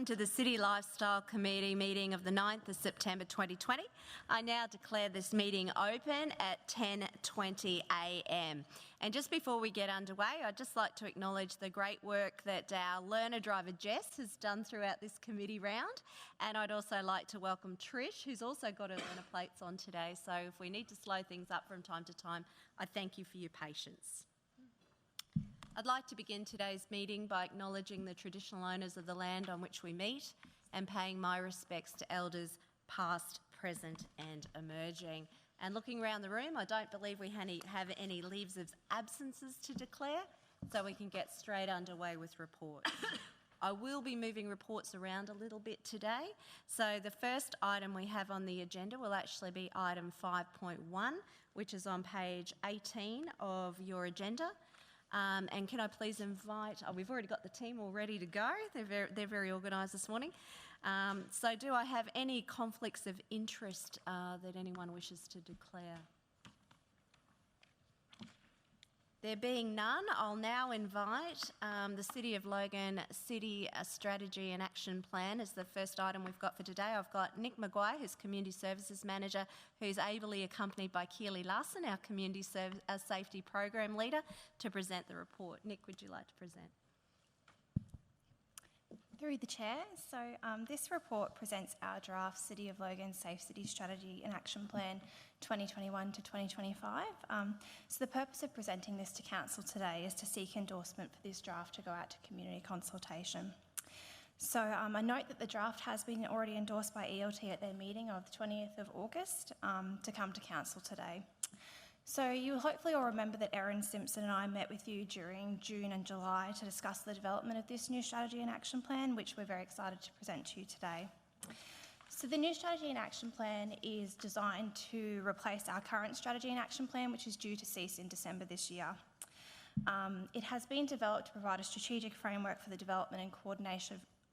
To the City Lifestyle Committee meeting of the 9th of September 2020. I now declare this meeting open at 10:20 a.m. And just before we get underway, I'd just like to acknowledge the great work that our learner driver Jess has done throughout this committee round. And I'd also like to welcome Trish, who's also got her learner plates on today. So if we need to slow things up from time to time, I thank you for your patience. I'd like to begin today's meeting by acknowledging the traditional owners of the land on which we meet and paying my respects to elders past, present and emerging. And looking around the room, I don't believe we have any leaves of absences to declare, so we can get straight underway with reports. I will be moving reports around a little bit today. So the first item we have on the agenda will actually be item 5.1, which is on page 18 of your agenda. And can I please invite, we've already got the team all ready to go. They're very organised this morning. So do I have any conflicts of interest that anyone wishes to declare? There being none, I'll now invite the City of Logan City Strategy and Action Plan as the first item we've got for today. I've got Nick Maguire, who's Community Services Manager, who's ably accompanied by Keely Larson, our Community Safety Program Leader, to present the report. Nick, would you like to present? Through the Chair. So this report presents our draft City of Logan Safe City Strategy and Action Plan 2021 to 2025. So the purpose of presenting this to Council today is to seek endorsement for this draft to go out to community consultation. So I note that the draft has been already endorsed by ELT at their meeting of the 20th of August to come to Council today. So you hopefully all remember that Erin Simpson and I met with you during June and July to discuss the development of this new strategy and action plan, which we're very excited to present to you today. So the new strategy and action plan is designed to replace our current strategy and action plan, which is due to cease in December this year. It has been developed to provide a strategic framework for the development and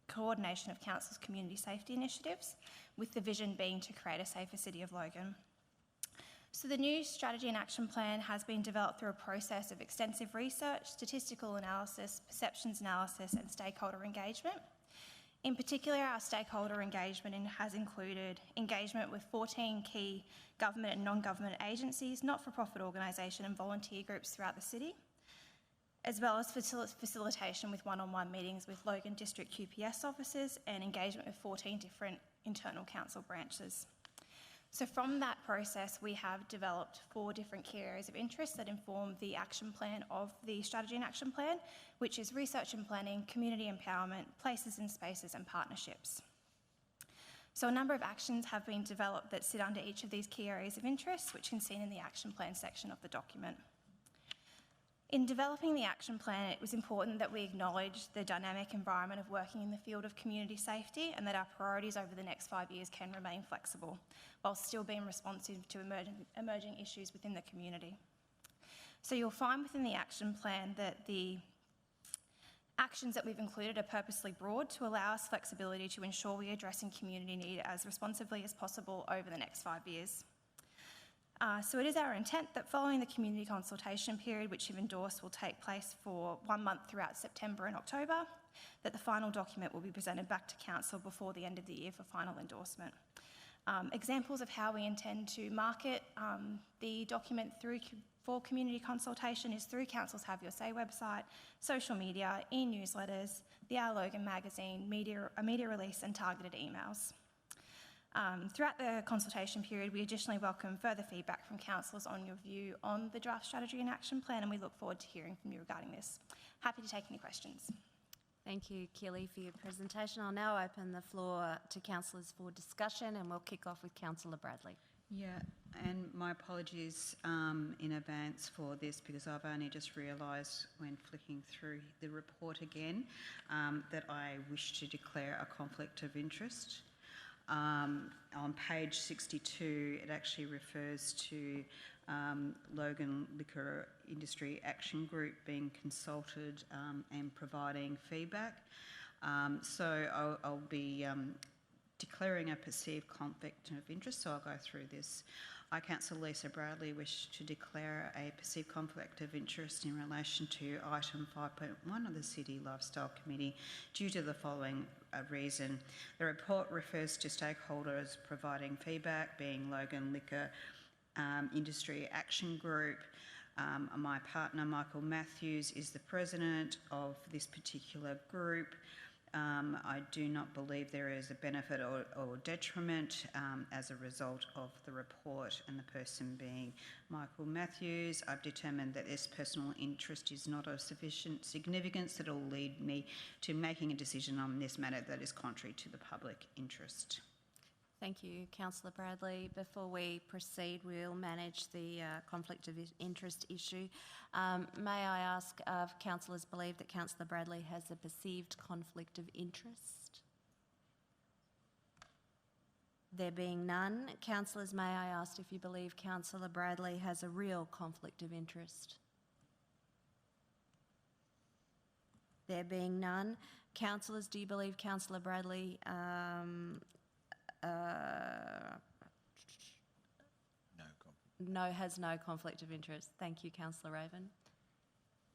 coordination of Council's community safety initiatives, with the vision being to create a safer City of Logan. So the new strategy and action plan has been developed through a process of extensive research, statistical analysis, perceptions analysis and stakeholder engagement. In particular, our stakeholder engagement has included engagement with 14 key government and non-government agencies, not-for-profit organisation and volunteer groups throughout the city, as well as facilitation with one-on-one meetings with Logan District QPS officers and engagement with 14 different internal council branches. So from that process, we have developed 4 different key areas of interest that inform the action plan of the strategy and action plan, which is research and planning, community empowerment, places and spaces and partnerships. So a number of actions have been developed that sit under each of these key areas of interest, which can be seen in the action plan section of the document. In developing the action plan, it was important that we acknowledge the dynamic environment of working in the field of community safety and that our priorities over the next 5 years can remain flexible, while still being responsive to emerging issues within the community. So you'll find within the action plan that the actions that we've included are purposely broad to allow us flexibility to ensure we are addressing community need as responsively as possible over the next 5 years. So it is our intent that following the community consultation period, which you've endorsed will take place for 1 month throughout September and October, that the final document will be presented back to Council before the end of the year for final endorsement. Examples of how we intend to market the document for community consultation is through Council's Have Your Say website, social media, e-newsletters, the Our Logan magazine, a media release and targeted emails. Throughout the consultation period, we additionally welcome further feedback from councillors on your view on the draft strategy and action plan, and we look forward to hearing from you regarding this. Happy to take any questions. Thank you, Keely, for your presentation. I'll now open the floor to councillors for discussion, and we'll kick off with Councillor Bradley. Yeah, and my apologies in advance for this, because I've only just realised when flicking through the report again that I wish to declare a conflict of interest. On page 62, it actually refers to Logan Liquor Industry Action Group being consulted and providing feedback. So I'll be declaring a perceived conflict of interest, so I'll go through this. I, Councillor Lisa Bradley, wish to declare a perceived conflict of interest in relation to item 5.1 of the City Lifestyle Committee due to the following reason. The report refers to stakeholders providing feedback, being Logan Liquor Industry Action Group. My partner, Michael Matthews, is the president of this particular group. I do not believe there is a benefit or detriment as a result of the report, and the person being Michael Matthews. I've determined that this personal interest is not of sufficient significance that it will lead me to making a decision on this matter that is contrary to the public interest. Thank you, Councillor Bradley. Before we proceed, we'll manage the conflict of interest issue. May I ask if councillors believe that Councillor Bradley has a perceived conflict of interest? There being none, councillors, may I ask if you believe Councillor Bradley has a real conflict of interest? There being none, councillors, do you believe Councillor Bradley has no conflict of interest? Thank you, Councillor Raven.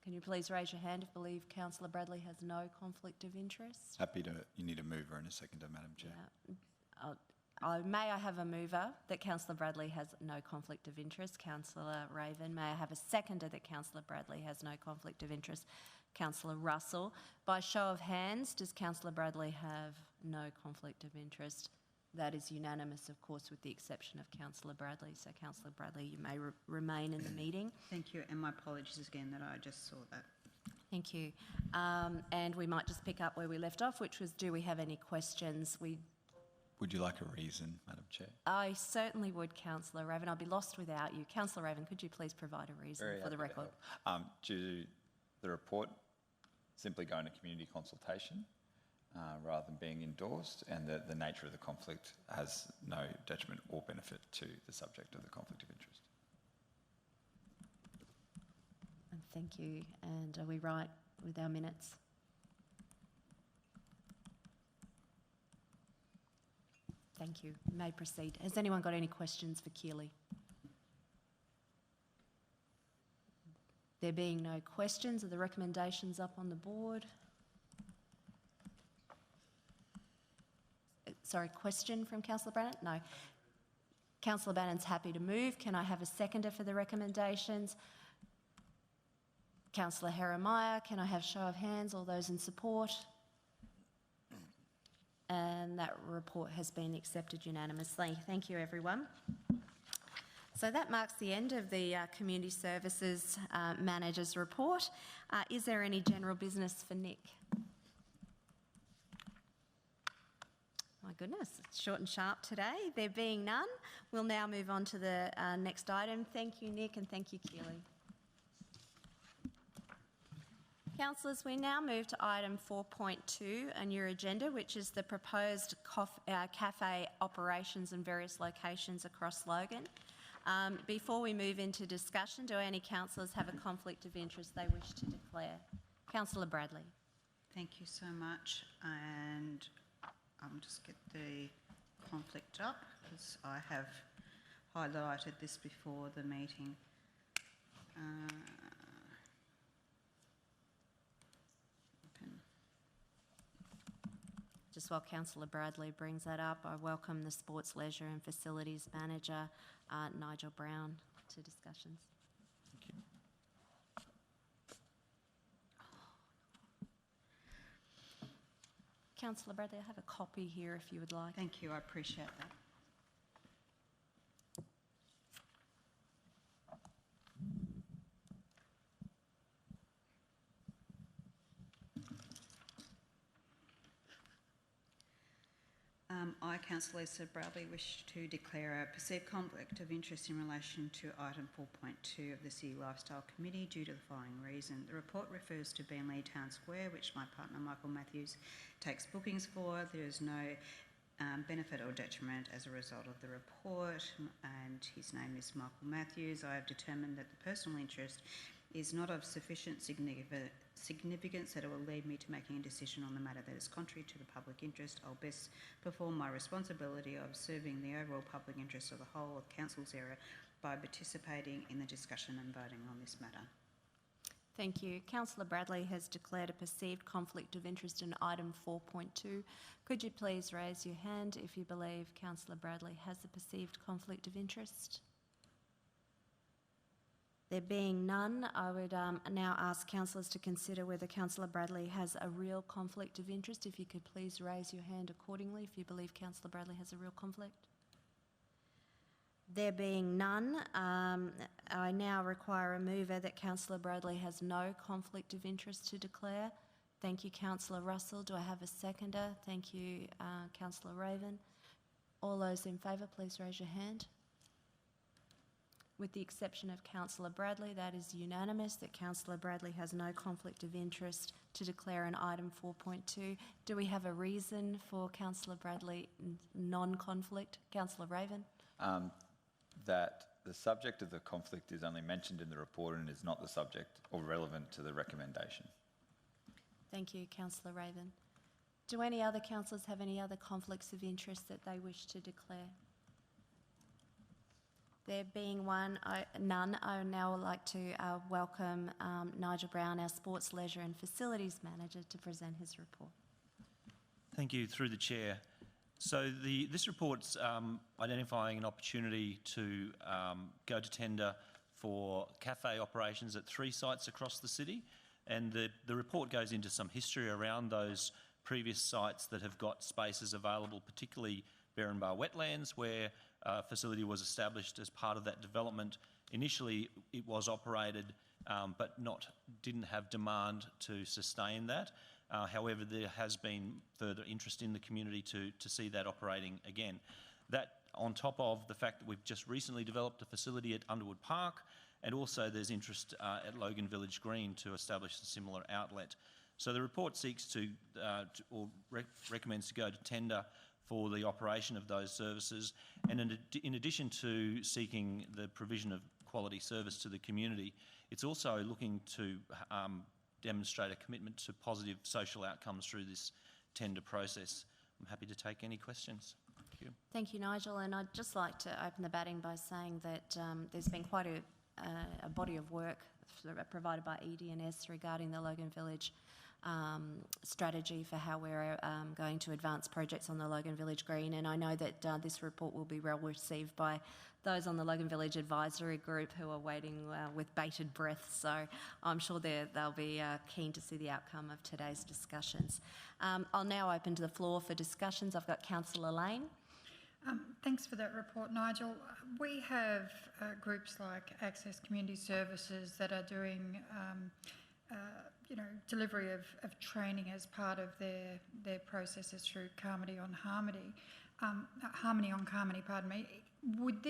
Can you please raise your hand if you believe Councillor Bradley has no conflict of interest? Happy to. You need a mover and a seconder, Madam Chair. Yeah. May I have a mover that Councillor Bradley has no conflict of interest? Councillor Raven. May I have a seconder that Councillor Bradley has no conflict of interest? Councillor Russell. By show of hands, does Councillor Bradley have no conflict of interest? That is unanimous, of course, with the exception of Councillor Bradley. So, Councillor Bradley, you may remain in the meeting. Thank you, and my apologies again that I just saw that. Thank you. And we might just pick up where we left off, which was, do we have any questions? Would you like a reason, Madam Chair? I certainly would, Councillor Raven. I'd be lost without you. Councillor Raven, could you please provide a reason for the record? Due to the report simply going to community consultation, rather than being endorsed, and the nature of the conflict has no detriment or benefit to the subject of the conflict of interest. And thank you. And are we right with our minutes? Thank you. You may proceed. Has anyone got any questions for Keely? There being no questions, are the recommendations up on the board? Sorry, question from Councillor Bannon? No. Councillor Bannon's happy to move. Can I have a seconder for the recommendations? Councillor Heremiah, can I have show of hands? All those in support? And that report has been accepted unanimously. Thank you, everyone. So that marks the end of the Community Services Manager's report. Is there any general business for Nick? My goodness, it's short and sharp today. There being none, we'll now move on to the next item. Thank you, Nick, and thank you, Keely. Councillors, we now move to item 4.2 on your agenda, which is the proposed cafe operations in various locations across Logan. Before we move into discussion, do any councillors have a conflict of interest they wish to declare? Councillor Bradley. Thank you so much, and I'll just get the conflict up because I have highlighted this before the meeting. Just while Councillor Bradley brings that up, I welcome the Sports, Leisure and Facilities Manager, Nigel Brown, to discussions. Thank you. Councillor Bradley, I have a copy here if you would like. Thank you, I appreciate that. I, Councillor Lisa Bradley, wish to declare a perceived conflict of interest in relation to item 4.2 of the City Lifestyle Committee due to the following reason. The report refers to Beenleigh Town Square, which my partner Michael Matthews takes bookings for. There is no benefit or detriment as a result of the report, and his name is Michael Matthews. I have determined that the personal interest is not of sufficient significance that it will lead me to making a decision on the matter that is contrary to the public interest, I'll best perform my responsibility of serving the overall public interest of the whole of Council's area by participating in the discussion and voting on this matter. Thank you. Councillor Bradley has declared a perceived conflict of interest in item 4.2. Could you please raise your hand if you believe Councillor Bradley has a perceived conflict of interest? There being none, I would now ask councillors to consider whether Councillor Bradley has a real conflict of interest. If you could please raise your hand accordingly if you believe Councillor Bradley has a real conflict. There being none, I now require a mover that Councillor Bradley has no conflict of interest to declare. Thank you, Councillor Russell. Do I have a seconder? Thank you, Councillor Raven. All those in favour, please raise your hand. With the exception of Councillor Bradley, that is unanimous that Councillor Bradley has no conflict of interest to declare in item 4.2. Do we have a reason for Councillor Bradley non-conflict? Councillor Raven? That the subject of the conflict is only mentioned in the report and is not the subject or relevant to the recommendation. Thank you, Councillor Raven. Do any other councillors have any other conflicts of interest that they wish to declare? There being none, I would now like to welcome Nigel Brown, our Sports, Leisure and Facilities Manager, to present his report. Thank you, through the Chair. So this report's identifying an opportunity to go to tender for cafe operations at 3 sites across the city, and the report goes into some history around those previous sites that have got spaces available, particularly Berrinbar Wetlands, where a facility was established as part of that development. Initially it was operated but didn't have demand to sustain that. However, there has been further interest in the community to see that operating again. That on top of the fact that we've just recently developed a facility at Underwood Park, and also there's interest at Logan Village Green to establish a similar outlet. So the report seeks recommends to go to tender for the operation of those services, and in addition to seeking the provision of quality service to the community, it's also looking to demonstrate a commitment to positive social outcomes through this tender process. I'm happy to take any questions. Thank you. Thank you, Nigel. And I'd just like to open the batting by saying that there's been quite a body of work provided by ED&S regarding the Logan Village strategy for how we're going to advance projects on the Logan Village Green, and I know that this report will be well received by those on the Logan Village Advisory Group who are waiting with bated breath, so I'm sure they'll be keen to see the outcome of today's discussions. I'll now open to the floor for discussions. I've got Councillor Lane. Thanks for that report, Nigel. We have groups like Access Community Services that are doing delivery of training as part of their processes through Harmony on Carmody, pardon me. Would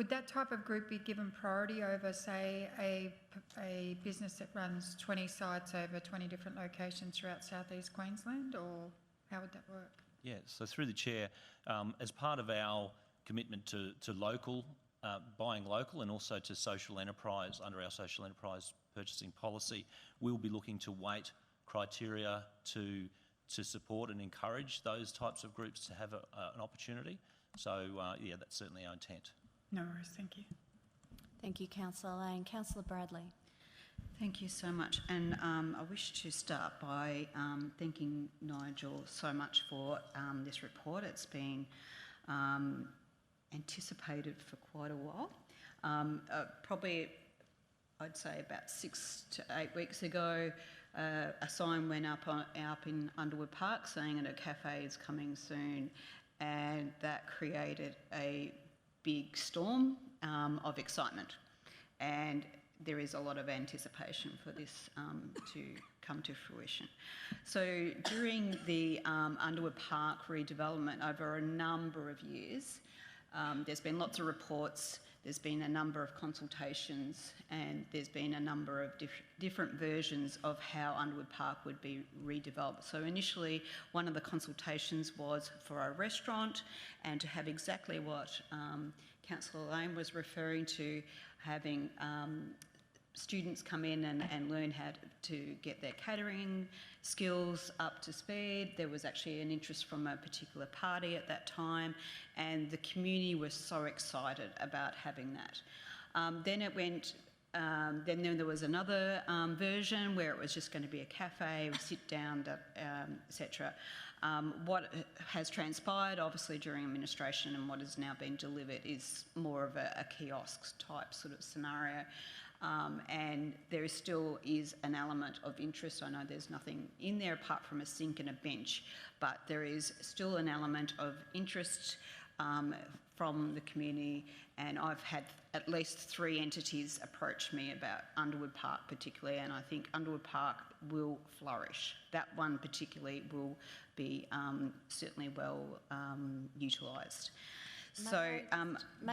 that type of group be given priority over, say, a business that runs 20 sites over 20 different locations throughout southeast Queensland, or how would that work? Yeah, so through the Chair, as part of our commitment to local, buying local, and also to social enterprise under our social enterprise purchasing policy, we'll be looking to weight criteria to support and encourage those types of groups to have an opportunity. So, yeah, that's certainly our intent. No worries, thank you. Thank you, Councillor Lane. Councillor Bradley. Thank you so much, and I wish to start by thanking Nigel so much for this report. It's been anticipated for quite a while. Probably, I'd say about 6 to 8 weeks ago, a sign went up in Underwood Park saying that a cafe is coming soon, and that created a big storm of excitement. And there is a lot of anticipation for this to come to fruition. So during the Underwood Park redevelopment over a number of years, there's been lots of reports, there's been a number of consultations, and there's been a number of different versions of how Underwood Park would be redeveloped. So initially, one of the consultations was for a restaurant, and to have exactly what Councillor Lane was referring to, having students come in and learn how to get their catering skills up to speed. There was actually an interest from a particular party at that time, and the community was so excited about having that. Then it went. Then there was another version where it was just going to be a cafe, sit down, etc. What has transpired, obviously, during administration and what has now been delivered is more of a kiosk type sort of scenario. And there still is an element of interest. I know there's nothing in there apart from a sink and a bench, but there is still an element of interest from the community, and I've had at least 3 entities approach me about Underwood Park particularly, and I think Underwood Park will flourish. That one particularly will be certainly well utilised. May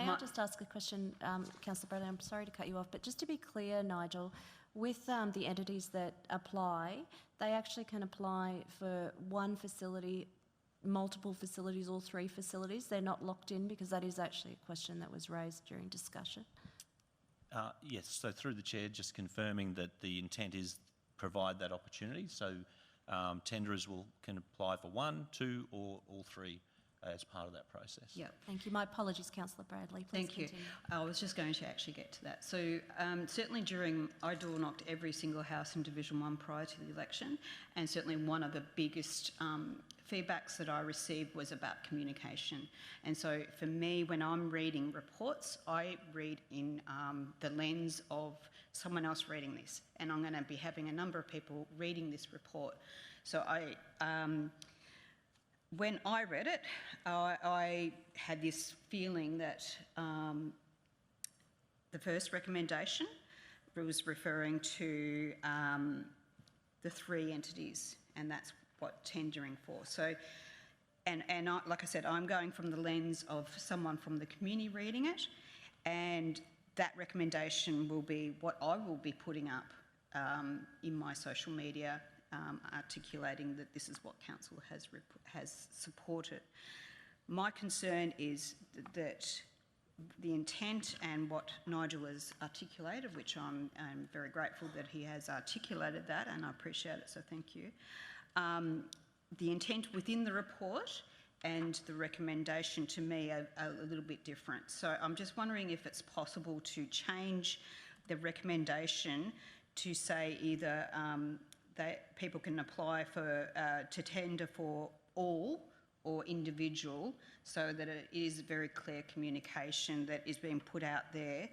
I just ask a question, Councillor Bradley? I'm sorry to cut you off, but just to be clear, Nigel, with the entities that apply, they actually can apply for one facility, multiple facilities, all 3 facilities. They're not locked in, because that is actually a question that was raised during discussion. Yes, so through the Chair, just confirming that the intent is provide that opportunity. So tenderers can apply for 1, 2 or all 3 as part of that process. Yeah. Thank you. My apologies, Councillor Bradley. Please Thank you. continue. I was just going to actually get to that. So certainly I door knocked every single house in Division 1 prior to the election, and certainly one of the biggest feedbacks that I received was about communication. And so for me, when I'm reading reports, I read in the lens of someone else reading this, and I'm going to be having a number of people reading this report. So when I read it, I had this feeling that the first recommendation was referring to the 3 entities, and that's what tendering for. So, and like I said, I'm going from the lens of someone from the community reading it, and that recommendation will be what I will be putting up in my social media, articulating that this is what council has supported. My concern is that the intent and what Nigel has articulated, which I'm very grateful that he has articulated that, and I appreciate it, so thank you. The intent within the report and the recommendation to me are a little bit different. So I'm just wondering if it's possible to change the recommendation to say either that people can apply for to tender for all or individual, so that it is very clear communication that is being put out there.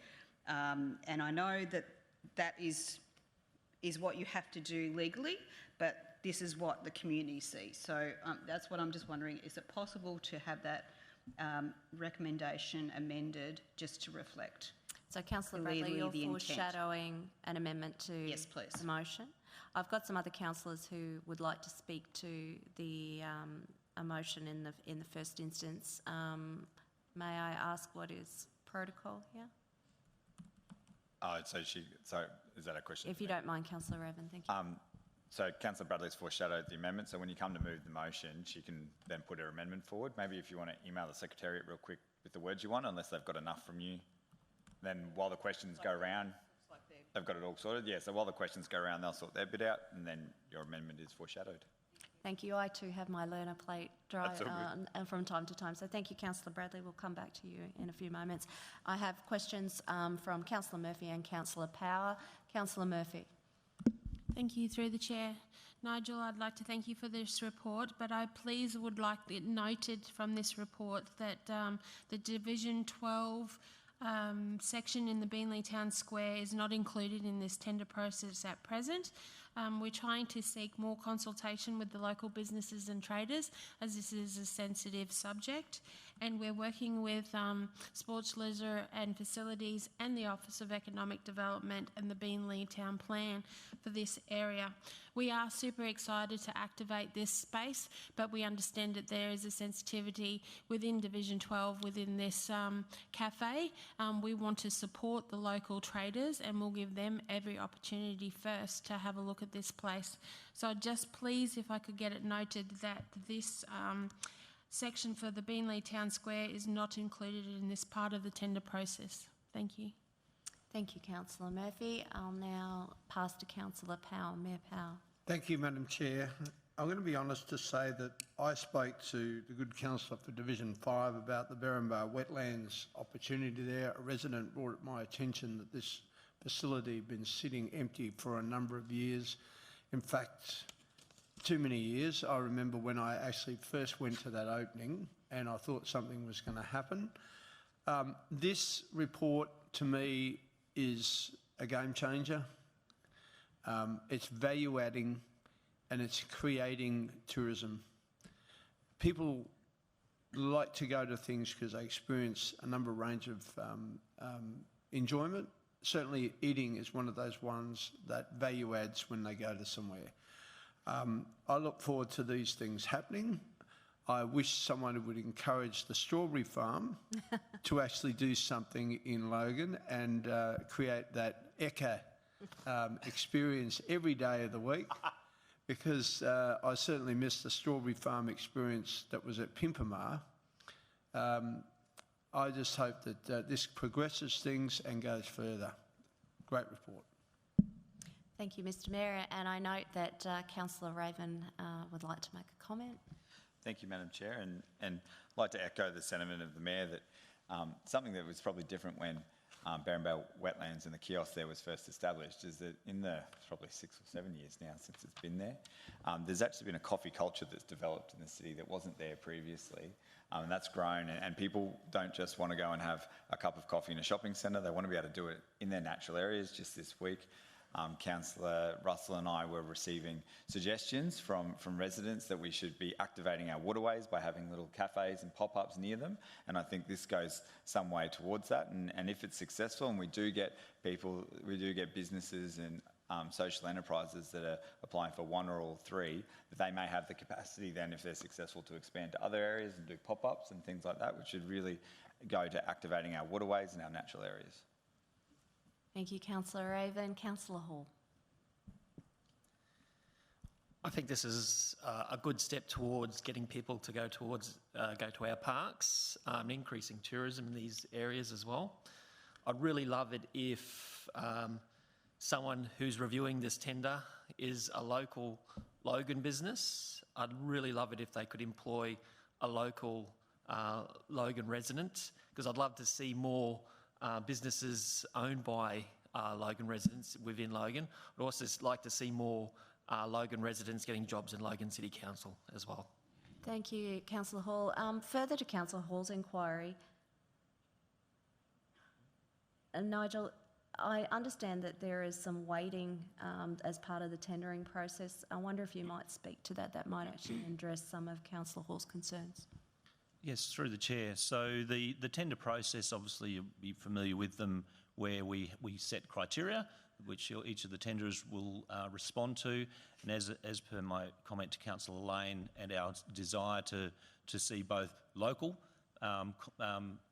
And I know that that is what you have to do legally, but this is what the community sees. So that's what I'm just wondering, is it possible to have that recommendation amended just to reflect? So, Councillor Bradley, you're foreshadowing an amendment to yes, please. The motion. I've got some other councillors who would like to speak to the a motion in the first instance. May I ask what is protocol here? So is that a question? If you don't mind, Councillor Evan, thank you. So Councillor Bradley's foreshadowed the amendment, so when you come to move the motion, she can then put her amendment forward. Maybe if you want to email the Secretariat real quick with the words you want, unless they've got enough from you. Then while the questions go around, they've got it all sorted. Yeah, so while the questions go around, they'll sort their bit out, and then your amendment is foreshadowed. Thank you. I too have my learner plate dry from time to time. So thank you, Councillor Bradley. We'll come back to you in a few moments. I have questions from Councillor Murphy and Councillor Power. Councillor Murphy. Thank you, through the Chair. Nigel, I'd like to thank you for this report, but I please would like it noted from this report that the Division 12 section in the Beenleigh Town Square is not included in this tender process at present. We're trying to seek more consultation with the local businesses and traders, as this is a sensitive subject, and we're working with Sports, Leisure and Facilities and the Office of Economic Development and the Beenleigh Town Plan for this area. We are super excited to activate this space, but we understand that there is a sensitivity within Division 12 within this cafe. We want to support the local traders, and we'll give them every opportunity first to have a look at this place. So just please, if I could get it noted that this section for the Beenleigh Town Square is not included in this part of the tender process. Thank you. Thank you, Councillor Murphy. I'll now pass to Councillor Powell. Mayor Powell. Thank you, Madam Chair. I'm going to be honest to say that I spoke to the good councillor for Division 5 about the Berrinbar wetlands opportunity there. A resident brought it to my attention that this facility had been sitting empty for a number of years. In fact, too many years. I remember when I actually first went to that opening and I thought something was going to happen. This report to me is a game changer. It's value adding and it's creating tourism. People like to go to things because they experience a number of range of enjoyment. Certainly eating is one of those ones that value adds when they go to somewhere. I look forward to these things happening. I wish someone would encourage the strawberry farm to actually do something in Logan and create that Eka experience every day of the week, because I certainly missed the strawberry farm experience that was at Pimpamar. I just hope that this progresses things and goes further. Great report. Thank you, Mr Mayor, and I note that Councillor Raven would like to make a comment. Thank you, Madam Chair, and I'd like to echo the sentiment of the Mayor that something that was probably different when Berrinbar Wetlands and the kiosk there was first established is that in the probably 6 or 7 years now since it's been there, there's actually been a coffee culture that's developed in the city that wasn't there previously, and that's grown, and people don't just want to go and have a cup of coffee in a shopping centre, they want to be able to do it in their natural areas. Just this week, Councillor Russell and I were receiving suggestions from residents that we should be activating our waterways by having little cafes and pop-ups near them, and I think this goes some way towards that, and if it's successful and we do get businesses and social enterprises that are applying for 1 or all 3, that they may have the capacity then, if they're successful, to expand to other areas and do pop-ups and things like that, which should really go to activating our waterways and our natural areas. Thank you, Councillor Raven. Councillor Hall. I think this is a good step towards getting people to go to our parks, increasing tourism in these areas as well. I'd really love it if someone who's reviewing this tender is a local Logan business. I'd really love it if they could employ a local Logan resident, because I'd love to see more businesses owned by Logan residents within Logan. I'd also like to see more Logan residents getting jobs in Logan City Council as well. Thank you, Councillor Hall. Further to Councillor Hall's inquiry, Nigel, I understand that there is some waiting as part of the tendering process. I wonder if you might speak to that. That might actually address some of Councillor Hall's concerns. Yes, through the chair. So the tender process, obviously you'll be familiar with them, where we set criteria which each of the tenderers will respond to, and as per my comment to Councillor Lane and our desire to see both local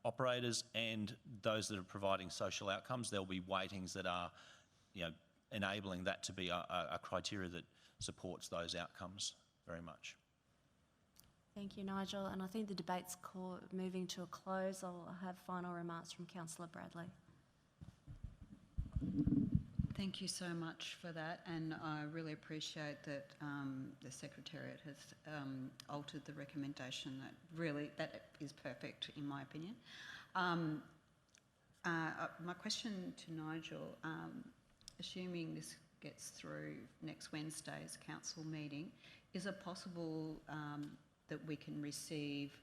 operators and those that are providing social outcomes, there'll be weightings that are, enabling that to be a criteria that supports those outcomes very much. Thank you, Nigel. And I think the debate's moving to a close. I'll have final remarks from Councillor Bradley. Thank you so much for that, and I really appreciate that the Secretariat has altered the recommendation. That is perfect in my opinion. My question to Nigel, assuming this gets through next Wednesday's council meeting, is it possible that we can receive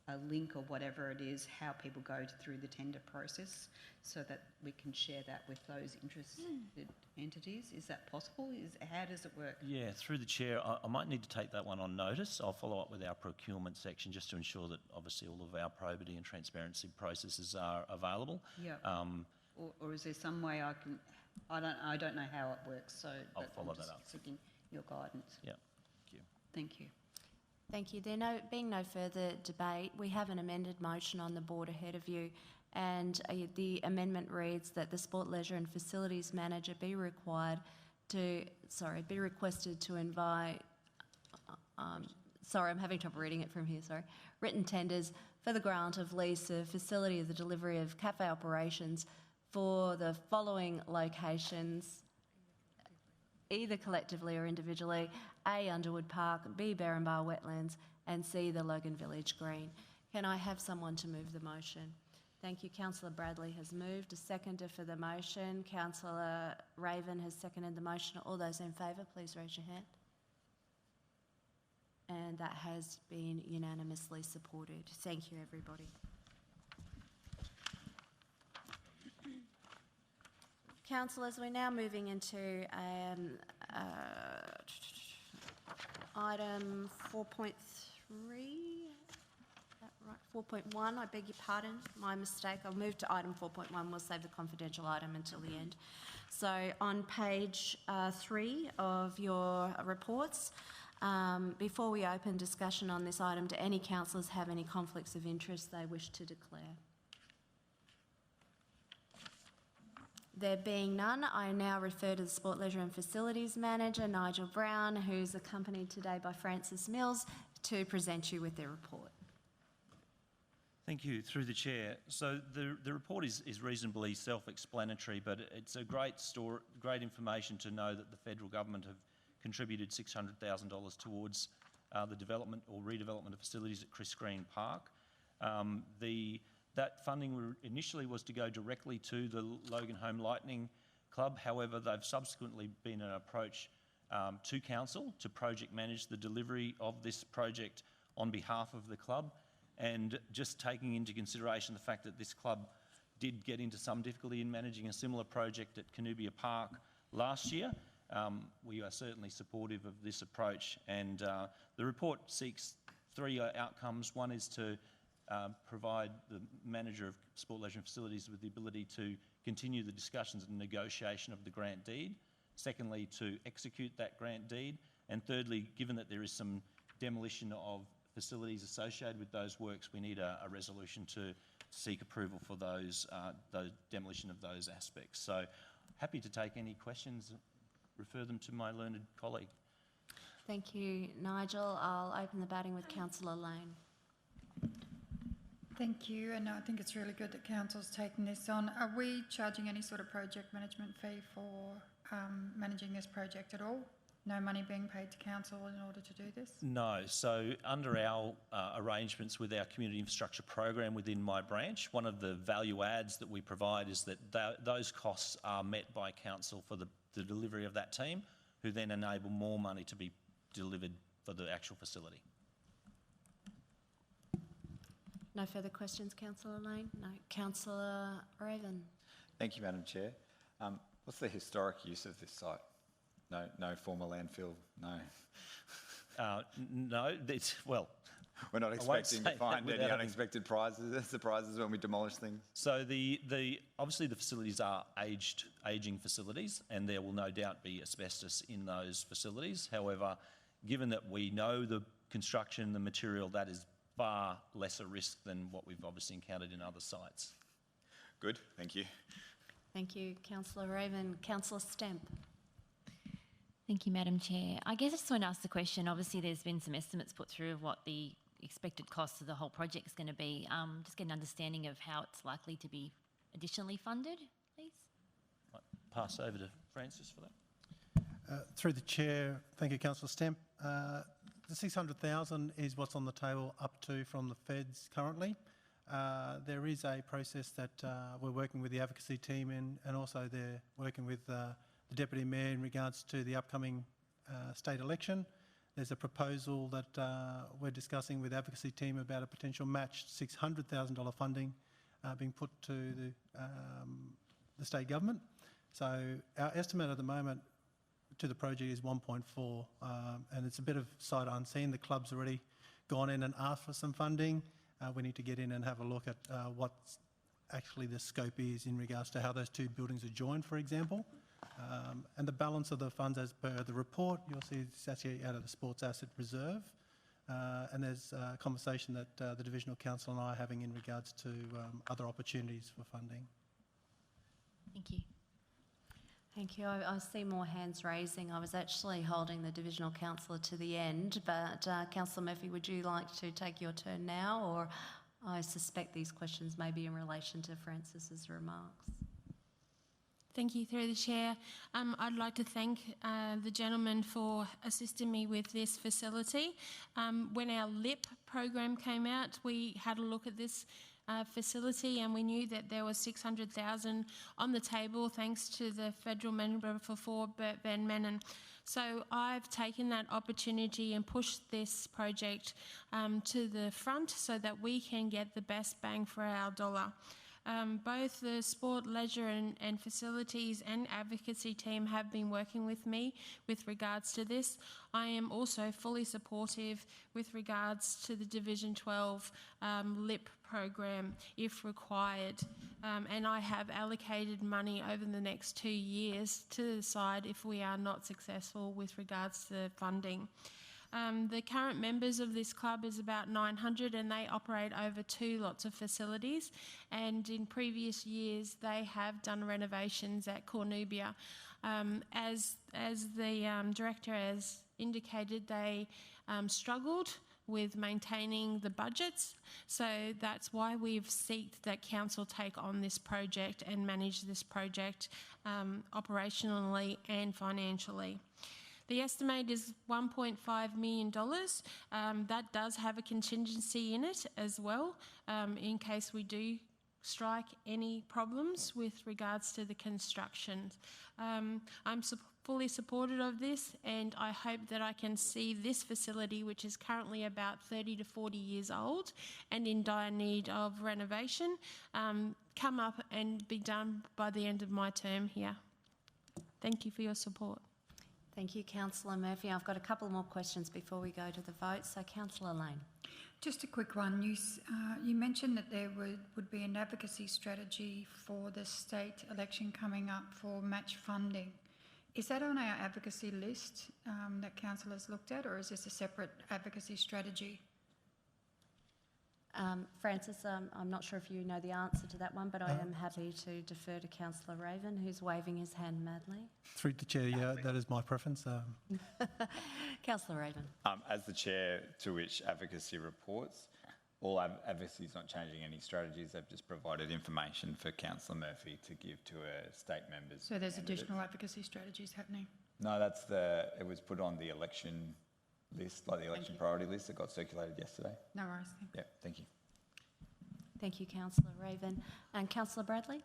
a link or whatever it is, how people go through the tender process, so that we can share that with those interested entities? Is that possible? How does it work? Yeah, through the chair, I might need to take that one on notice. I'll follow up with our procurement section just to ensure that obviously all of our probity and transparency processes are available. Yeah. Or is there some way I can? I don't know how it works, so I'll follow that up. Seeking your guidance. Yeah. Thank you. Thank you. Thank you. There being no further debate, we have an amended motion on the board ahead of you, and the amendment reads that the Sport, Leisure and Facilities Manager be requested to invite, I'm having trouble reading it from here, written tenders for the grant of lease of facility of the delivery of cafe operations for the following locations, either collectively or individually: A, Underwood Park; B, Berrinbar Wetlands; and C, the Logan Village Green. Can I have someone to move the motion? Thank you. Councillor Bradley has moved. A seconder for the motion. Councillor Raven has seconded the motion. All those in favour, please raise your hand. And that has been unanimously supported. Thank you, everybody. Councillors, we're now moving into item 4.3. Right, 4.1, I beg your pardon, my mistake. I'll move to item 4.1. We'll save the confidential item until the end. So on page 3 of your reports, before we open discussion on this item, do any councillors have any conflicts of interest they wish to declare? There being none, I now refer to the Sport, Leisure and Facilities Manager, Nigel Brown, who's accompanied today by Francis Mills, to present you with their report. Thank you. Through the chair. So the report is reasonably self-explanatory, but it's a great information to know that the federal government have contributed $600,000 towards the development or redevelopment of facilities at Chris Green Park. That funding initially was to go directly to the Logan Home Lightning Club. However, they've subsequently been an approach to council to project manage the delivery of this project on behalf of the club. And just taking into consideration the fact that this club did get into some difficulty in managing a similar project at Canoobia Park last year, we are certainly supportive of this approach. And the report seeks 3 outcomes. One is to provide the manager of Sport, Leisure and Facilities with the ability to continue the discussions and negotiation of the grant deed. Secondly, to execute that grant deed. And thirdly, given that there is some demolition of facilities associated with those works, we need a resolution to seek approval for those demolition of those aspects. So happy to take any questions, refer them to my learned colleague. Thank you, Nigel. I'll open the batting with Councillor Lane. Thank you, and I think it's really good that council's taken this on. Are we charging any sort of project management fee for managing this project at all? No money being paid to council in order to do this? No. So under our arrangements with our community infrastructure program within my branch, one of the value adds that we provide is that those costs are met by council for the delivery of that team, who then enable more money to be delivered for the actual facility. No further questions, Councillor Lane? No. Councillor Raven. Thank you, Madam Chair. What's the historic use of this site? No former landfill, no. No, well... We're not expecting to find any unexpected surprises when we demolish things. So obviously the facilities are ageing facilities, and there will no doubt be asbestos in those facilities. However, given that we know the construction, the material, that is far lesser risk than what we've obviously encountered in other sites. Good, thank you. Thank you, Councillor Raven. Councillor Stemp. Thank you, Madam Chair. I guess I just want to ask the question. Obviously, there's been some estimates put through of what the expected cost of the whole project is going to be. Just get an understanding of how it's likely to be additionally funded, please. I'll pass over to Francis for that. Through the chair, thank you, Councillor Stemp. The 600,000 is what's on the table up to from the feds currently. There is a process that we're working with the advocacy team in, and also they're working with the Deputy Mayor in regards to the upcoming state election. There's a proposal that we're discussing with the advocacy team about a potential matched $600,000 funding being put to the state government. So our estimate at the moment to the project is 1.4, and it's a bit of sight unseen. The club's already gone in and asked for some funding. We need to get in and have a look at what actually the scope is in regards to how those two buildings are joined, for example. And the balance of the funds, as per the report, you'll see it's actually out of the Sports Asset Reserve. And there's a conversation that the Divisional Council and I are having in regards to other opportunities for funding. Thank you. Thank you. I see more hands raising. I was actually holding the Divisional Councillor to the end, but Councillor Murphy, would you like to take your turn now? Or I suspect these questions may be in relation to Francis's remarks. Thank you, through the chair. I'd like to thank the gentleman for assisting me with this facility. When our LIP program came out, we had a look at this facility and we knew that there was $600,000 on the table thanks to the federal member for Ford, Bert Van Mennen. So I've taken that opportunity and pushed this project to the front so that we can get the best bang for our dollar. Both the sport, leisure and facilities and advocacy team have been working with me with regards to this. I am also fully supportive with regards to the Division 12 LIP program if required, and I have allocated money over the next 2 years to the side if we are not successful with regards to funding. The current members of this club is about 900 and they operate over 2 lots of facilities, and in previous years they have done renovations at Cornubia. As the director has indicated, they struggled with maintaining the budgets, so that's why we've sought that council take on this project and manage this project operationally and financially. The estimate is $1.5 million. That does have a contingency in it as well, in case we do strike any problems with regards to the construction. I'm fully supportive of this, and I hope that I can see this facility, which is currently about 30 to 40 years old and in dire need of renovation, come up and be done by the end of my term here. Thank you for your support. Thank you, Councillor Murphy. I've got a couple more questions before we go to the vote. So, Councillor Lane. Just a quick one. You mentioned that there would be an advocacy strategy for the state election coming up for match funding. Is that on our advocacy list that council has looked at, or is this a separate advocacy strategy? Francis, I'm not sure if you know the answer to that one, but I am happy to defer to Councillor Raven, who's waving his hand madly. Through the chair, yeah, that is my preference. Councillor Raven. As the chair to which advocacy reports, all advocacy is not changing any strategies. They've just provided information for Councillor Murphy to give to her state members. So there's additional advocacy strategies happening? No, it was put on the election list, like the election priority list that got circulated yesterday. No worries. Yeah, thank you. Thank you, Councillor Raven. And Councillor Bradley?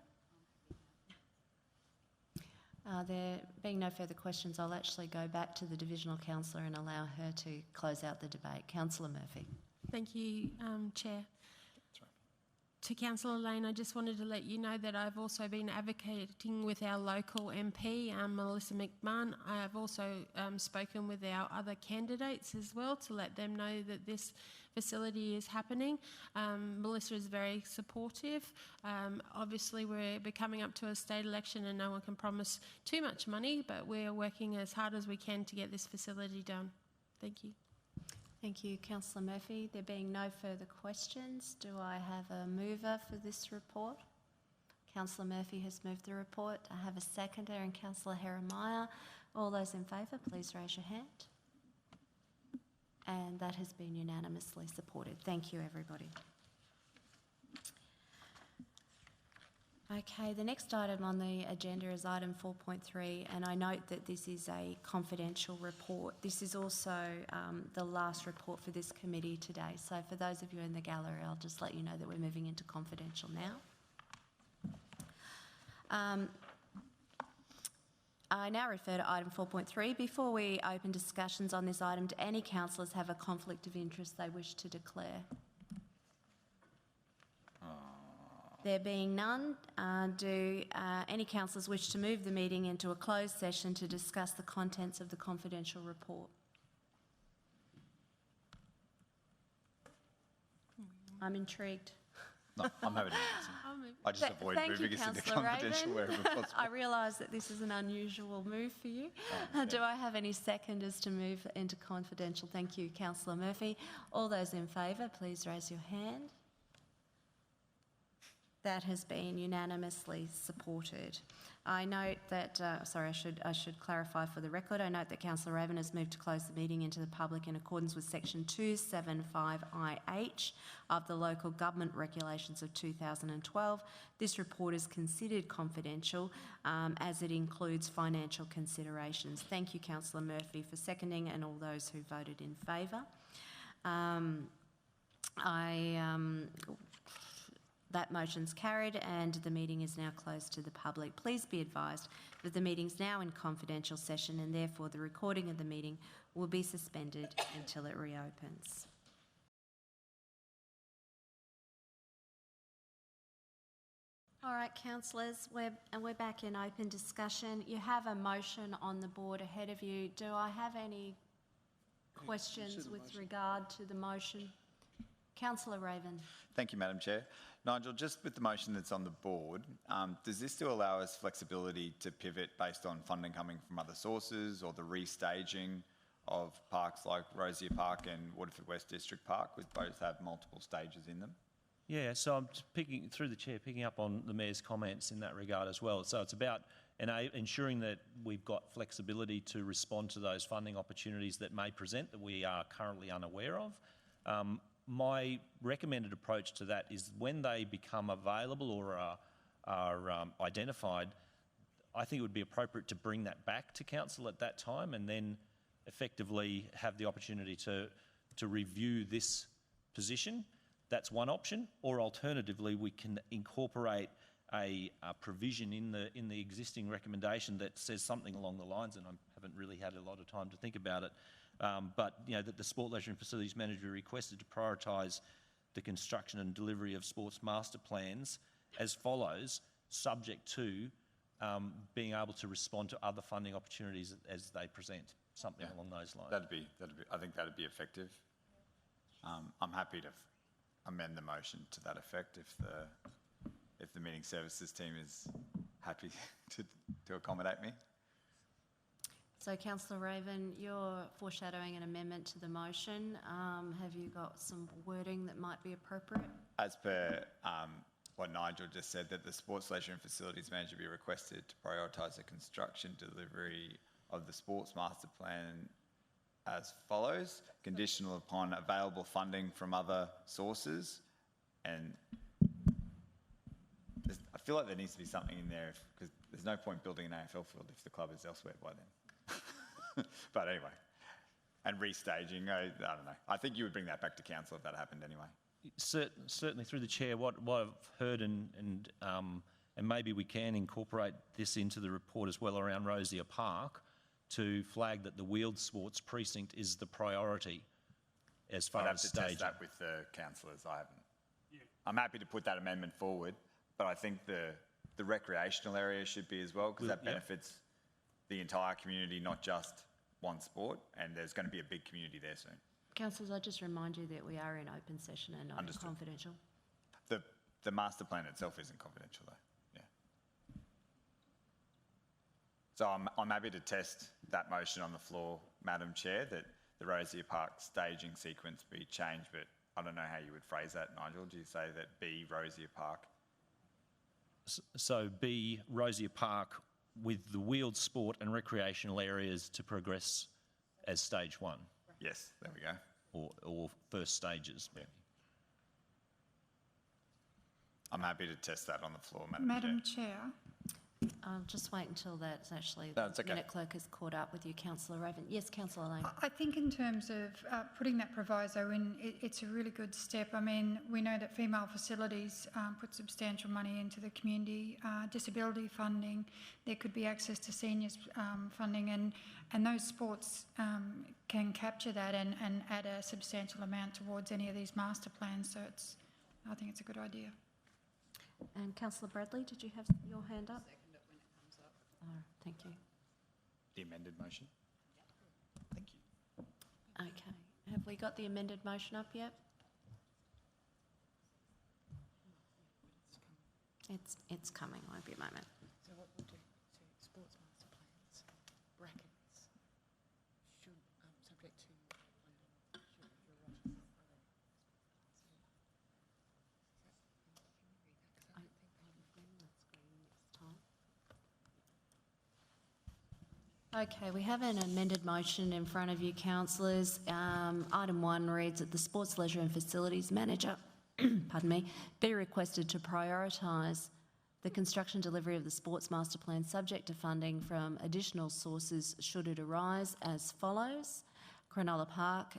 There being no further questions, I'll actually go back to the Divisional Councillor and allow her to close out the debate. Councillor Murphy. Thank you, Chair. To Councillor Lane, I just wanted to let you know that I've also been advocating with our local MP, Melissa McMahon. I have also spoken with our other candidates as well to let them know that this facility is happening. Melissa is very supportive. Obviously, we're coming up to a state election and no one can promise too much money, but we're working as hard as we can to get this facility done. Thank you. Thank you, Councillor Murphy. There being no further questions, do I have a mover for this report? Councillor Murphy has moved the report. I have a seconder, and Councillor Heremiah. All those in favour, please raise your hand. And that has been unanimously supported. Thank you, everybody. Okay, the next item on the agenda is item 4.3, and I note that this is a confidential report. This is also the last report for this committee today. So for those of you in the gallery, I'll just let you know that we're moving into confidential now. I now refer to item 4.3. Before we open discussions on this item, do any councillors have a conflict of interest they wish to declare? There being none, do any councillors wish to move the meeting into a closed session to discuss the contents of the confidential report? I'm intrigued. No, I'm happy to answer. I just avoid moving us into confidential wherever possible. I realise that this is an unusual move for you. Do I have any seconders to move into confidential? Thank you, Councillor Murphy. All those in favour, please raise your hand. That has been unanimously supported. I note that, I should clarify for the record, I note that Councillor Raven has moved to close the meeting into the public in accordance with section 275IH of the Local Government Regulations of 2012. This report is considered confidential as it includes financial considerations. Thank you, Councillor Murphy, for seconding and all those who voted in favour. That motion's carried and the meeting is now closed to the public. Please be advised that the meeting's now in confidential session and therefore the recording of the meeting will be suspended until it reopens. All right, councillors, we're back in open discussion. You have a motion on the board ahead of you. Do I have any questions with regard to the motion? Councillor Raven. Thank you, Madam Chair. Nigel, just with the motion that's on the board, does this still allow us flexibility to pivot based on funding coming from other sources or the restaging of parks like Rosier Park and Waterford West District Park, which both have multiple stages in them? Yeah, so I'm picking up on the Mayor's comments in that regard as well. So it's about ensuring that we've got flexibility to respond to those funding opportunities that may present that we are currently unaware of. My recommended approach to that is when they become available or are identified, I think it would be appropriate to bring that back to Council at that time and then effectively have the opportunity to review this position. That's one option. Or alternatively, we can incorporate a provision in the existing recommendation that says something along the lines, and I haven't really had a lot of time to think about it, but that the Sport, Leisure and Facilities Manager be requested to prioritise the construction and delivery of sports master plans as follows, subject to being able to respond to other funding opportunities as they present, something along those lines. I think that'd be effective. I'm happy to amend the motion to that effect if the meeting services team is happy to accommodate me. So, Councillor Raven, you're foreshadowing an amendment to the motion. Have you got some wording that might be appropriate? As per what Nigel just said, that the Sports, Leisure and Facilities Manager be requested to prioritise the construction delivery of the Sports Master Plan as follows, conditional upon available funding from other sources. And I feel like there needs to be something in there because there's no point building an AFL field if the club is elsewhere by then. But anyway, and restaging, I don't know. I think you would bring that back to Council if that happened anyway. Certainly through the Chair, what I've heard and maybe we can incorporate this into the report as well around Rosier Park to flag that the wheeled sports precinct is the priority as far as staging. I'd have to test that with the councillors. I haven't. Yeah. I'm happy to put that amendment forward, but I think the recreational area should be as well because that benefits the entire community, not just one sport, and there's going to be a big community there soon. Councillors, I just remind you that we are in open session and not confidential. The master plan itself isn't confidential though, yeah. So I'm happy to test that motion on the floor, Madam Chair, that the Rosier Park staging sequence be changed, but I don't know how you would phrase that, Nigel. Do you say that B, Rosier Park? So B, Rosier Park with the wheeled sport and recreational areas to progress as stage one. Yes, there we go. Or first stages. Yeah. I'm happy to test that on the floor, Madam Chair. Just wait until that's actually the minute clerk has caught up with you, Councillor Raven. Yes, Councillor Lane. I think in terms of putting that proviso in, it's a really good step. I mean, we know that female facilities put substantial money into the community, disability funding. There could be access to seniors funding, and those sports can capture that and add a substantial amount towards any of these master plans. So I think it's a good idea. And Councillor Bradley, did you have your hand up? Second it when it comes up. Oh, thank you. The amended motion? Thank you. Okay. Have we got the amended motion up yet? It's coming. Won't be a moment. So what we'll do, so sports master plans, brackets, should, subject to funding, should, you're right. Okay, we have an amended motion in front of you, councillors. Item 1 reads that the Sports, Leisure and Facilities Manager pardon me, be requested to prioritise the construction delivery of the Sports Master Plan subject to funding from additional sources should it arise as follows. Cronulla Park,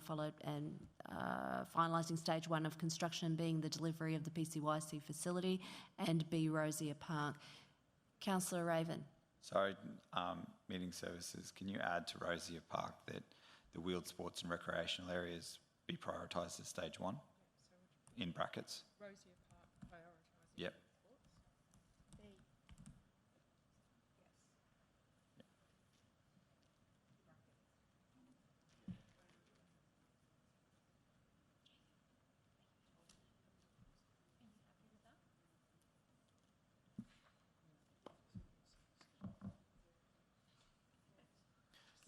followed and finalising stage 1 of construction being the delivery of the PCYC facility, and B Rosier Park. Councillor Raven. Sorry, meeting services, can you add to Rosier Park that the wheeled sports and recreational areas be prioritised as stage 1 in brackets? Rosier Park prioritising. Yep.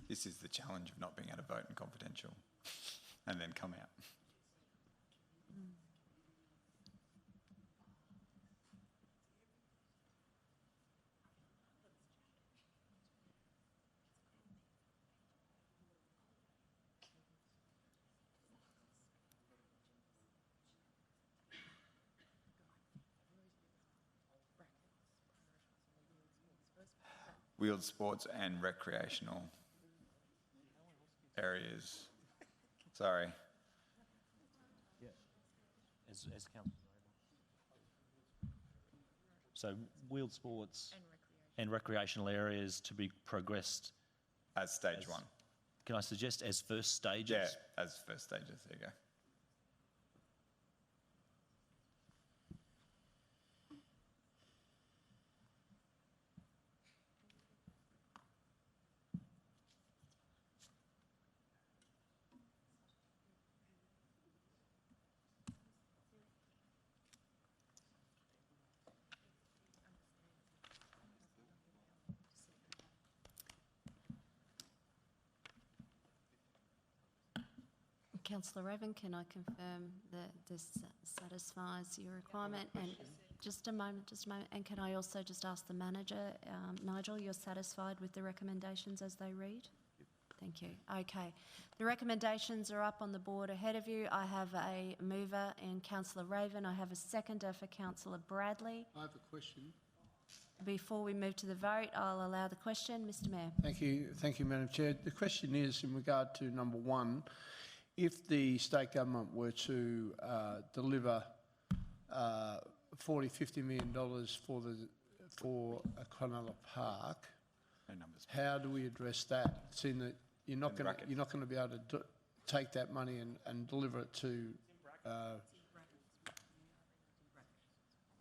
This is the challenge of not being able to vote in confidential and then come out. Wheeled sports and recreational areas. Sorry. As council. So wheeled sports and recreational areas to be progressed As stage 1. Can I suggest as first stages? Yeah, as first stages, there you go. Councillor Raven, can I confirm that this satisfies your requirement? And just a moment. And can I also just ask the manager, Nigel, you're satisfied with the recommendations as they read? Yep. Thank you. Okay. The recommendations are up on the board ahead of you. I have a mover in Councillor Raven. I have a seconder for Councillor Bradley. I have a question. Before we move to the vote, I'll allow the question. Mr Mayor. Thank you, Madam Chair. The question is in regard to number 1. If the state government were to deliver $40–50 million for a Cronulla Park, how do we address that? Seeing that you're not going to be able to take that money and deliver it to.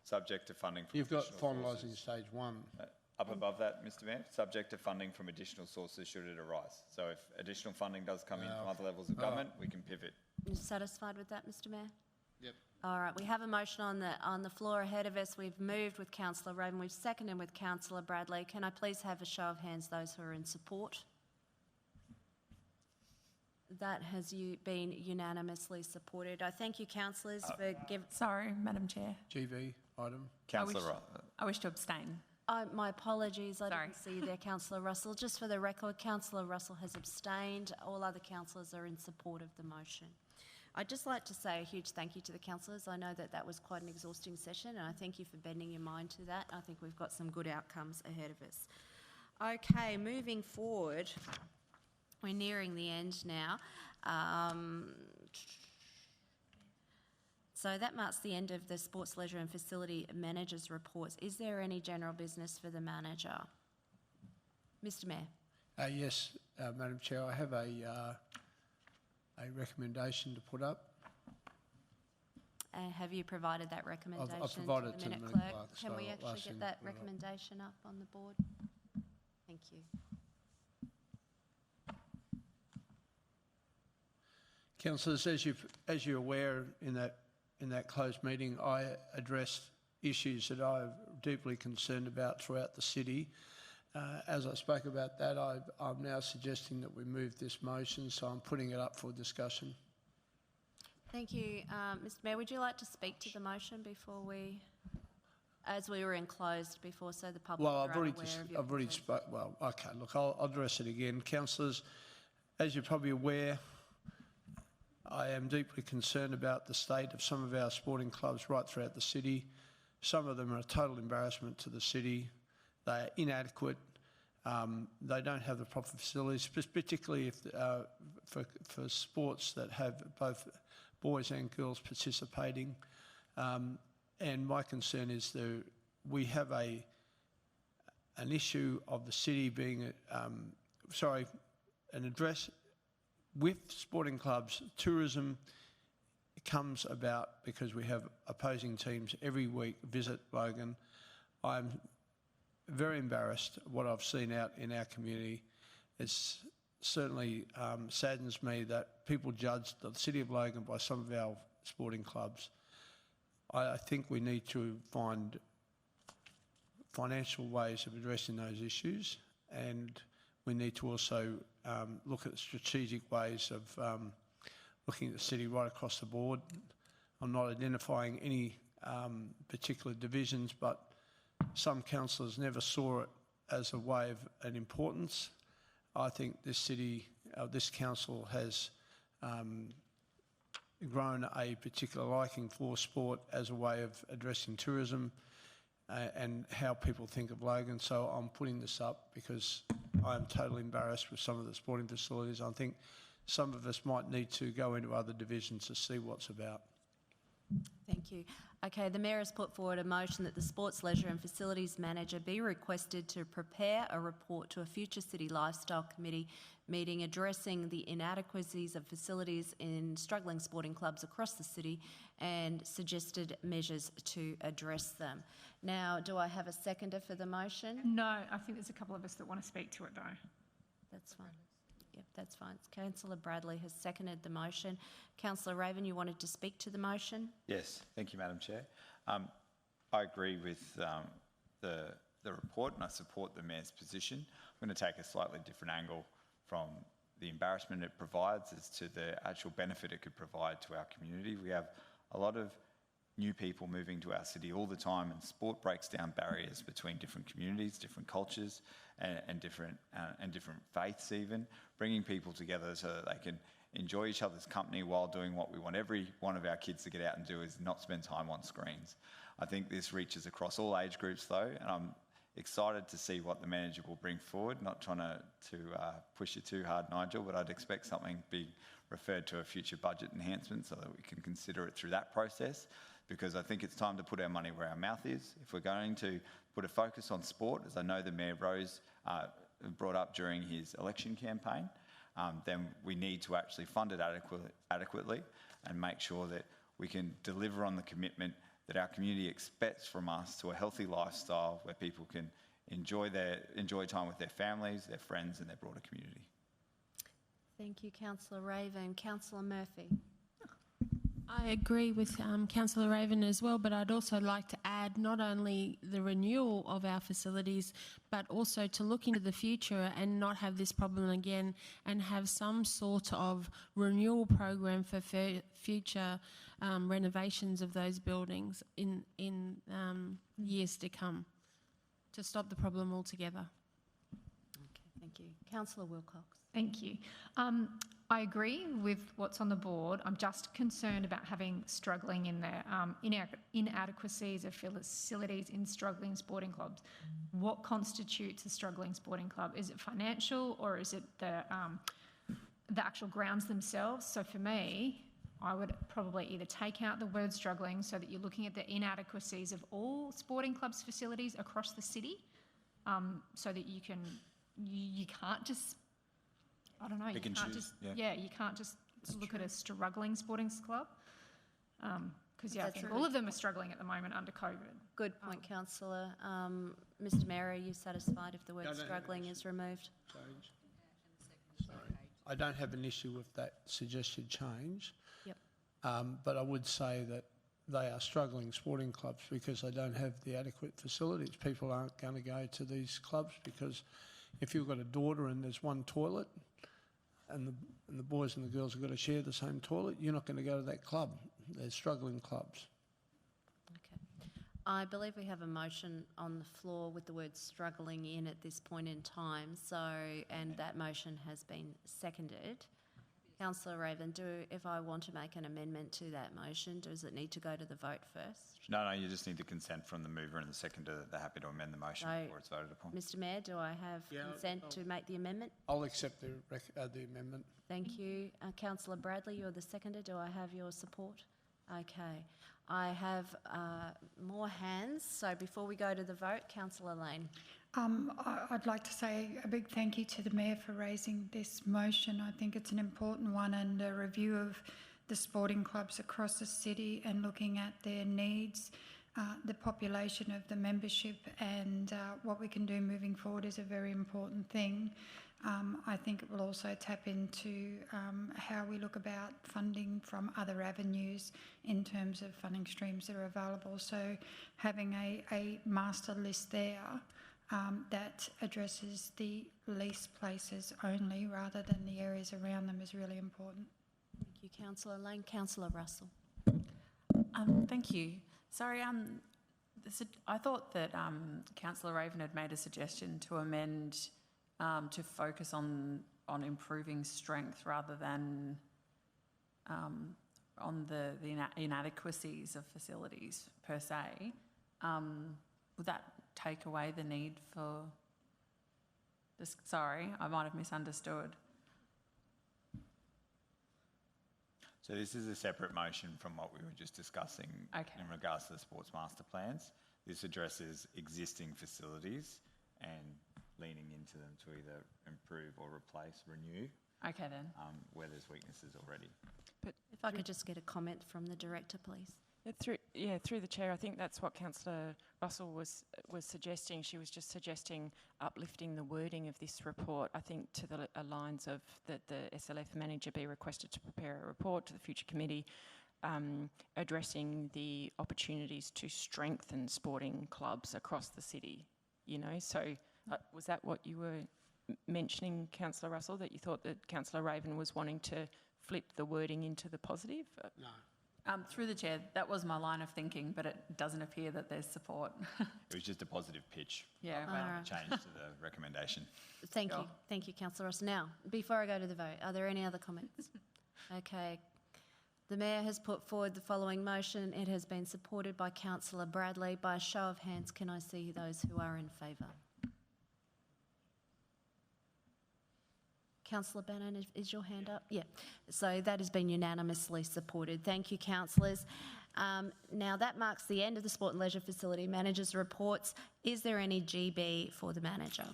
Subject to funding from You've got additional finalising sources. stage 1. Up above that, Mr Mayor, subject to funding from additional sources should it arise. So if additional funding does come in from other levels of government, we can pivot. You're satisfied with that, Mr Mayor? Yep. All right, we have a motion on the floor ahead of us. We've moved with Councillor Raven. We've seconded with Councillor Bradley. Can I please have a show of hands, those who are in support? That has been unanimously supported. I thank you, councillors, for giving... Sorry, Madam Chair. GV item. Councillor I wish to abstain. my apologies, I didn't see you there, Councillor Russell. Just for the record, Councillor Russell has abstained. All other councillors are in support of the motion. I'd just like to say a huge thank you to the councillors. I know that was quite an exhausting session, and I thank you for bending your mind to that. I think we've got some good outcomes ahead of us. Okay, moving forward, we're nearing the end now. So that marks the end of the Sports, Leisure and Facility Managers' reports. Is there any general business for the manager? Mr Mayor. Yes, Madam Chair, I have a recommendation to put up. Have you provided that recommendation I've provided to the minute clerk, Can so we I'll actually ask get him that to put it up. recommendation up on the board? Thank you. Councillors, as you're aware, in that closed meeting, I addressed issues that I'm deeply concerned about throughout the city. As I spoke about that, I'm now suggesting that we move this motion, so I'm putting it up for discussion. Thank you. Mr Mayor, would you like to speak to the motion before we... as we were enclosed before, so the public Well, are I've already, unaware of your I've already concerns. spoke. Well, okay. Look, I'll address it again, councillors. As you're probably aware, I am deeply concerned about the state of some of our sporting clubs right throughout the city. Some of them are a total embarrassment to the city. They are inadequate. They don't have the proper facilities, particularly if, for sports that have both boys and girls participating. And my concern is that we have an issue of the city being, an address with sporting clubs. Tourism comes about because we have opposing teams every week visit Logan. I'm very embarrassed what I've seen out in our community. It's certainly saddens me that people judge the City of Logan by some of our sporting clubs. I think we need to find financial ways of addressing those issues, and we need to also look at strategic ways of looking at the city right across the board. I'm not identifying any particular divisions, but some councillors never saw it as a way of an importance. I think this city, this council has grown a particular liking for sport as a way of addressing tourism and how people think of Logan. So I'm putting this up because I'm totally embarrassed with some of the sporting facilities. I think some of us might need to go into other divisions to see what's about. Thank you. Okay, the Mayor has put forward a motion that the Sports, Leisure and Facilities Manager be requested to prepare a report to a future City Lifestyle Committee meeting addressing the inadequacies of facilities in struggling sporting clubs across the city and suggested measures to address them. Now, do I have a seconder for the motion? No, I think there's a couple of us that want to speak to it though. That's fine. Yep, that's fine. Councillor Bradley has seconded the motion. Councillor Raven, you wanted to speak to the motion? Yes, thank you, Madam Chair. I agree with the report and I support the Mayor's position. I'm going to take a slightly different angle from the embarrassment it provides as to the actual benefit it could provide to our community. We have a lot of new people moving to our city all the time, and sport breaks down barriers between different communities, different cultures and different faiths even, bringing people together so that they can enjoy each other's company while doing what we want every one of our kids to get out and do, is not spend time on screens. I think this reaches across all age groups though, and I'm excited to see what the manager will bring forward. Not trying to push you too hard, Nigel, but I'd expect something be referred to a future budget enhancement so that we can consider it through that process, because I think it's time to put our money where our mouth is. If we're going to put a focus on sport, as I know the Mayor Rose brought up during his election campaign, then we need to actually fund it adequately and make sure that we can deliver on the commitment that our community expects from us to a healthy lifestyle where people can enjoy time with their families, their friends and their broader community. Thank you, Councillor Raven. Councillor Murphy. I agree with Councillor Raven as well, but I'd also like to add not only the renewal of our facilities, but also to look into the future and not have this problem again, and have some sort of renewal program for future renovations of those buildings in years to come, to stop the problem altogether. Okay, thank you. Councillor Wilcox. Thank you. I agree with what's on the board. I'm just concerned about having struggling in there, inadequacies of facilities in struggling sporting clubs. What constitutes a struggling sporting club? Is it financial, or is it the actual grounds themselves? So for me, I would probably either take out the word struggling so that you're looking at the inadequacies of all sporting clubs' facilities across the city, so that you can't just, I don't know, you can't just, you can't just look at a struggling sporting club, because I think all of them are struggling at the moment under COVID. Good point, Councillor. Mr Mayor, are you satisfied if the word struggling is removed? Sorry. I don't have an issue with that suggested change. Yep. But I would say that they are struggling sporting clubs because they don't have the adequate facilities. People aren't going to go to these clubs because if you've got a daughter and there's one toilet and the boys and the girls have got to share the same toilet, you're not going to go to that club. They're struggling clubs. I believe we have a motion on the floor with the word struggling in at this point in time, and that motion has been seconded. Councillor Raven, if I want to make an amendment to that motion, does it need to go to the vote first? No, you just need the consent from the mover and the seconder that they're happy to amend the motion before it's voted upon. Mr Mayor, do I have consent to make the amendment? I'll accept the amendment. Thank you. Councillor Bradley, you're the seconder. Do I have your support? Okay. I have more hands, so before we go to the vote, Councillor Lane. I'd like to say a big thank you to the Mayor for raising this motion. I think it's an important one, and a review of the sporting clubs across the city and looking at their needs, the population of the membership, and what we can do moving forward is a very important thing. I think it will also tap into how we look about funding from other avenues in terms of funding streams that are available. So having a master list there that addresses the lease places only rather than the areas around them is really important. Thank you, Councillor Lane. Councillor Russell. Thank you. Sorry, I thought that Councillor Raven had made a suggestion to amend to focus on improving strength rather than on the inadequacies of facilities per se. Would that take away the need for this? Sorry, I might have misunderstood. So this is a separate motion from what we were just discussing in regards to the sports master plans. This addresses existing facilities and leaning into them to either improve or replace, renew. Okay then. Where there's weaknesses already. But if I could just get a comment from the director, please. Through the chair, I think that's what Councillor Russell was suggesting. She was just suggesting uplifting the wording of this report, I think, to the lines of that the SLF manager be requested to prepare a report to the future committee addressing the opportunities to strengthen sporting clubs across the city. You know, so was that what you were mentioning, Councillor Russell, that you thought that Councillor Raven was wanting to flip the wording into the positive? No. Through the chair, that was my line of thinking, but it doesn't appear that there's support. It was just a positive pitch. Yeah, well. Change to the recommendation. Thank you, Councillor Ross. Now, before I go to the vote, are there any other comments? Okay. The Mayor has put forward the following motion. It has been supported by Councillor Bradley. By a show of hands, can I see those who are in favour? Councillor Bannon, is your hand up? Yeah. So that has been unanimously supported. Thank you, councillors. Now that marks the end of the Sport and Leisure Facility Manager's reports. Is there any GB for the manager?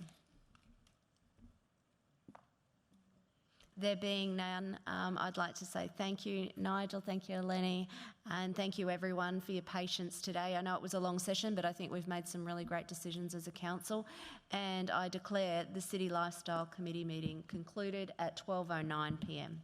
There being none, I'd like to say thank you, Nigel, thank you, Eleni, and thank you everyone for your patience today. I know it was a long session, but I think we've made some really great decisions as a council, and I declare the City Lifestyle Committee meeting concluded at 12:09 p.m.